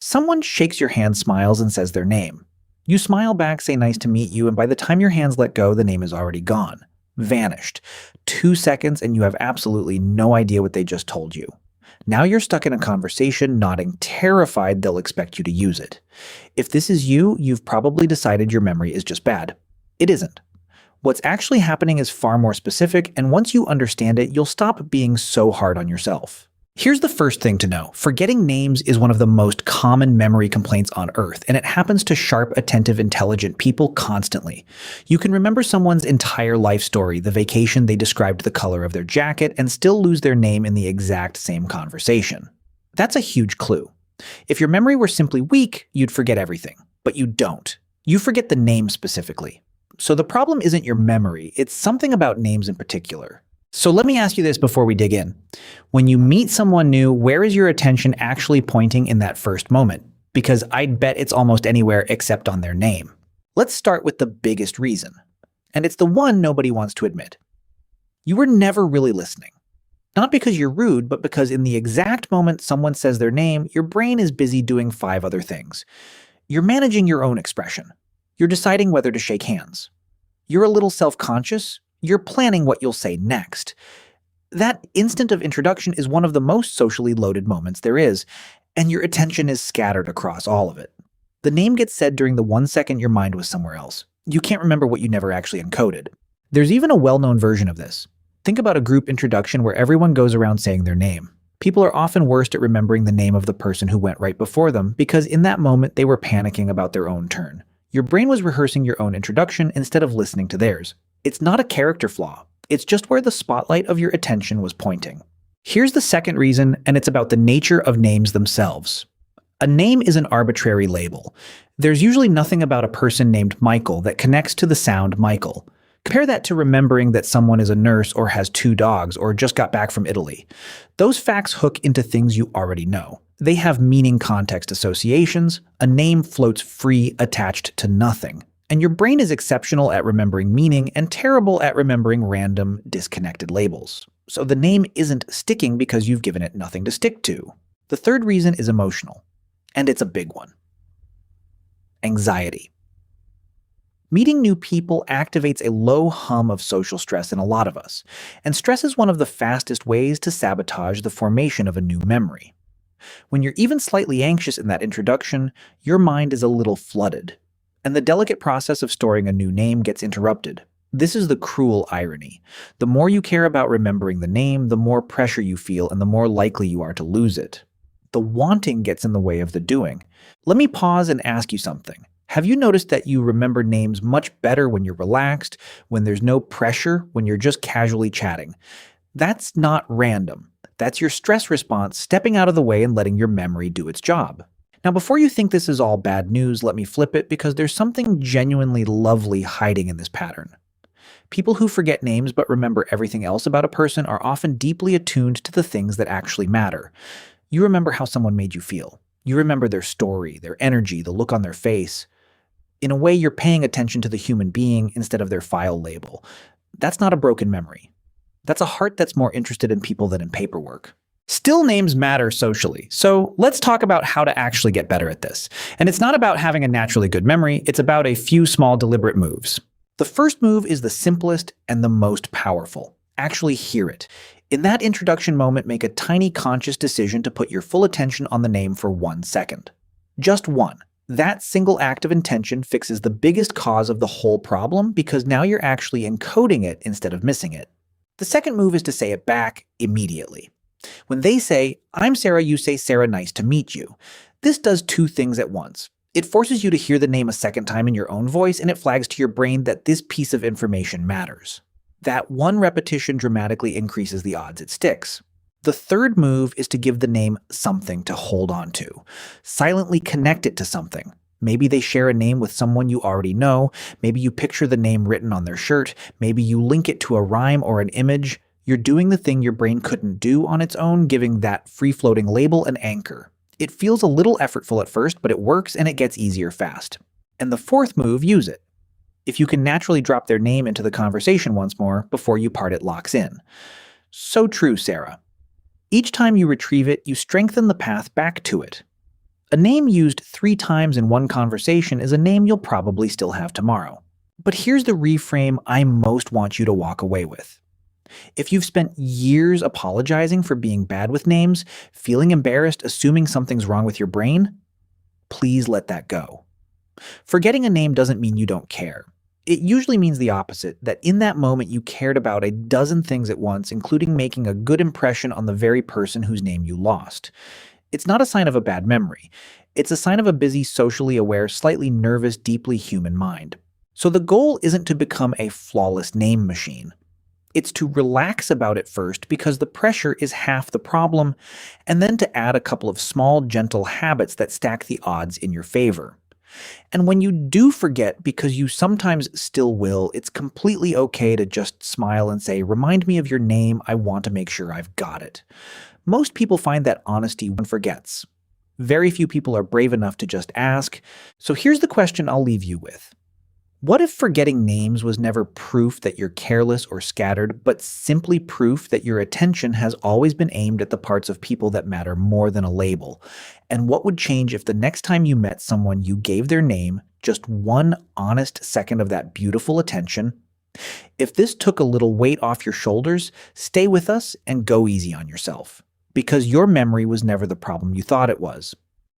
Someone shakes your hand, smiles, and says their name. You smile back, say nice to meet you, and by the time your hands let go, the name is already gone. Vanished. 2 seconds and you have absolutely no idea what they just told you. Now you're stuck in a conversation, nodding, terrified they'll expect you to use it. If this is you, you've probably decided your memory is just bad. It isn't. What's actually happening is far more specific, and once you understand it, you'll stop being so hard on yourself. Here's the first thing to know. Forgetting names is one of the most common memory complaints on Earth, and it happens to sharp, attentive, intelligent people constantly. You can remember someone's entire life story, the vacation they described the color of their jacket, and still lose their name in the exact same conversation. That's a huge clue. If your memory were simply weak, you'd forget everything. But you don't. You forget the name specifically. So the problem isn't your memory, it's something about names in particular. So let me ask you this before we dig in. When you meet someone new, where is your attention actually pointing in that first moment? Because I'd bet it's almost anywhere except on their name. Let's start with the biggest reason. And it's the one nobody wants to admit. You were never really listening. Not because you're rude, but because in the exact moment someone says their name, your brain is busy doing 5 other things. You're managing your own expression. You're deciding whether to shake hands. You're a little self-conscious. You're planning what you'll say next. That instant of introduction is one of the most socially loaded moments there is, and your attention is scattered across all of it. The name gets said during the 1 second your mind was somewhere else. You can't remember what you never actually encoded. There's even a well-known version of this. Think about a group introduction where everyone goes around saying their name. People are often worst at remembering the name of the person who went right before them because in that moment they were panicking about their own turn. Your brain was rehearsing your own introduction instead of listening to theirs. It's not a character flaw. It's just where the spotlight of your attention was pointing. Here's the second reason, and it's about the nature of names themselves. A name is an arbitrary label. There's usually nothing about a person named Michael that connects to the sound Michael. Compare that to remembering that someone is a nurse or has 2 dogs or just got back from Italy. Those facts hook into things you already know. They have meaning context associations. A name floats free, attached to nothing. And your brain is exceptional at remembering meaning and terrible at remembering random, disconnected labels. So the name isn't sticking because you've given it nothing to stick to. The third reason is emotional. And it's a big one. Anxiety. Meeting new people activates a low hum of social stress in a lot of us, and stress is one of the fastest ways to sabotage the formation of a new memory. When you're even slightly anxious in that introduction, your mind is a little flooded, and the delicate process of storing a new name gets interrupted. This is the cruel irony. The more you care about remembering the name, the more pressure you feel and the more likely you are to lose it. The wanting gets in the way of the doing. Let me pause and ask you something. Have you noticed that you remember names much better when you're relaxed, when there's no pressure, when you're just casually chatting? That's not random. That's your stress response stepping out of the way and letting your memory do its job. Now, before you think this is all bad news, let me flip it because there's something genuinely lovely hiding in this pattern. People who forget names but remember everything else about a person are often deeply attuned to the things that actually matter. You remember how someone made you feel. You remember their story, their energy, the look on their face. In a way, you're paying attention to the human being instead of their file label. That's not a broken memory. That's a heart that's more interested in people than in paperwork. Still, names matter socially, so let's talk about how to actually get better at this. And it's not about having a naturally good memory, it's about a few small deliberate moves. The first move is the simplest and the most powerful. Actually hear it. In that introduction moment, make a tiny conscious decision to put your full attention on the name for 1 second. Just one. That single act of intention fixes the biggest cause of the whole problem because now you're actually encoding it instead of missing it. The second move is to say it back immediately. When they say, "I'm Sarah," you say, "Sarah, nice to meet you." This does 2 things at once. It forces you to hear the name a second time in your own voice, and it flags to your brain that this piece of information matters. That one repetition dramatically increases the odds it sticks. The third move is to give the name something to hold on to. Silently connect it to something. Maybe they share a name with someone you already know. Maybe you picture the name written on their shirt. Maybe you link it to a rhyme or an image. You're doing the thing your brain couldn't do on its own, giving that free-floating label an anchor. It feels a little effortful at first, but it works and it gets easier fast. And the fourth move, use it. If you can naturally drop their name into the conversation once more, before you part it locks in. So true, Sarah. Each time you retrieve it, you strengthen the path back to it. A name used 3 times in one conversation is a name you'll probably still have tomorrow. But here's the reframe I most want you to walk away with. If you've spent years apologizing for being bad with names, feeling embarrassed, assuming something's wrong with your brain, please let that go. Forgetting a name doesn't mean you don't care. It usually means the opposite, that in that moment you cared about a dozen things at once, including making a good impression on the very person whose name you lost. It's not a sign of a bad memory. It's a sign of a busy, socially aware, slightly nervous, deeply human mind. So the goal isn't to become a flawless name machine. It's to relax about it first because the pressure is half the problem, and then to add a couple of small, gentle habits that stack the odds in your favor. And when you do forget, because you sometimes still will, it's completely okay to just smile and say, "Remind me of your name, I want to make sure I've got it." Most people find that honesty one forgets. Very few people are brave enough to just ask. So here's the question I'll leave you with. What if forgetting names was never proof that you're careless or scattered, but simply proof that your attention has always been aimed at the parts of people that matter more than a label? And what would change if the next time you met someone you gave their name just one honest second of that beautiful attention? If this took a little weight off your shoulders, stay with us and go easy on yourself. Because your memory was never the problem you thought it was.